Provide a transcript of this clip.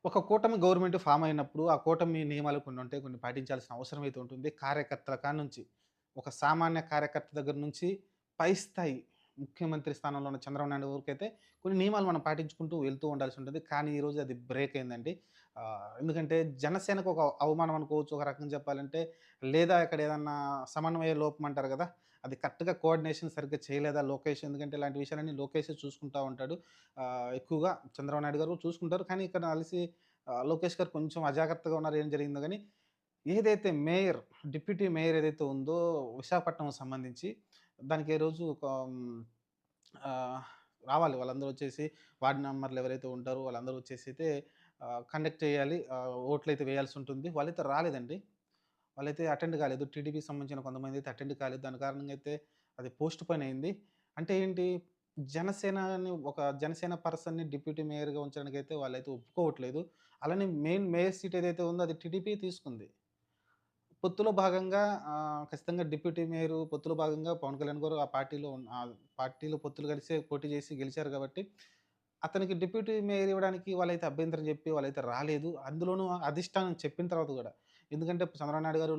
ఒక కూటమి government form అయినప్పుడు, ఆ కూటమి నియమాలు కొన్ని ఉంటాయి. కొన్ని పాటించాల్సిన అవసరం అయితే ఉంటుంది. కార్యకర్తల కాడ్నుంచి, ఒక సామాన్య కార్యకర్త దగ్గర నుంచి పై స్థాయి ముఖ్యమంత్రి స్థానంలో ఉన్న చంద్రబాబు నాయుడు వరకైతే కొన్ని నియమాలు మనం పాటించుకుంటూ వెళ్తూ ఉండాల్సి ఉంటుంది. కానీ ఈరోజు అది బ్రేక్ అయిందండి. ఎందుకంటే జనసేనకు ఒక అవమానం అనుకోవచ్చు ఒక రకంగా చెప్పాలంటే. లేదా ఇక్కడ ఏదన్నా సమన్వయ లోపం అంటారు గదా! అది కరెక్ట్‌గా కోఆర్డినేషన్ సరిగ్గా చేయలేదా లోకేష్? ఎందుకంటే ఇలాంటి విషయాలన్నీ లోకేషే చూసుకుంటా ఉంటాడు. ఎక్కువగా చంద్రబాబు నాయుడు గారు చూసుకుంటారు. కానీ ఇక్కడ కలిసి లోకేష్ గారు కొంచెం అజాగ్రత్తగా ఉన్నారు. ఏం జరిగిందో గాని, ఏదైతే మేయర్, డిప్యూటీ మేయర్ ఏదైతే ఉందో విశాఖపట్నంకి సంబంధించి దానికి ఈ రోజు ఒక ఆహ్, రావాలి వాళ్ళందరూ వచ్చేసి వార్డ్ మెంబర్‌లు ఎవరైతే ఉంటారో వాళ్ళందరూ వచ్చేసైతే కండక్ట్ చేయాలి. ఓట్లయితే వేయాల్సి ఉంటుంది. వాళ్ళైతే రాలేదండి. వాళ్ళైతే అటెండ్ కాలేదు. టీడీపీకి సంబంధించిన కొంతమందైతే అటెండ్ కాలేదు. దాని కారణంగా అయితే అది పోస్ట్‌పోన్ అయింది. అంటే ఏంటి, జనసేన పర్సన్‌ని డిప్యూటీ మేయర్‌గా ఉంచడానికైతే వాళ్ళైతే ఒప్పుకోవట్లేదు. అలానే మెయిన్ మేయర్ సీట్ ఏదైతే ఉందో అది టీడీపీ తీసుకుంది. పొత్తులో భాగంగా ఖచ్చితంగా డిప్యూటీ మేయరు పొత్తులో భాగంగా పవన్ కళ్యాణ్ గారు ఆ పార్టీలో పొత్తులు కలిసే పోటీ చేసి గెలిచారు కాబట్టి, అతనికి డిప్యూటీ మేయర్ ఇవ్వడానికి వాళ్ళైతే అభ్యంతరం చెప్పి వాళ్ళైతే రాలేదు. అందులోనూ అధిష్టానం చెప్పిన తర్వాత గూడా. ఎందుకంటే చంద్రబాబు నాయుడు గారు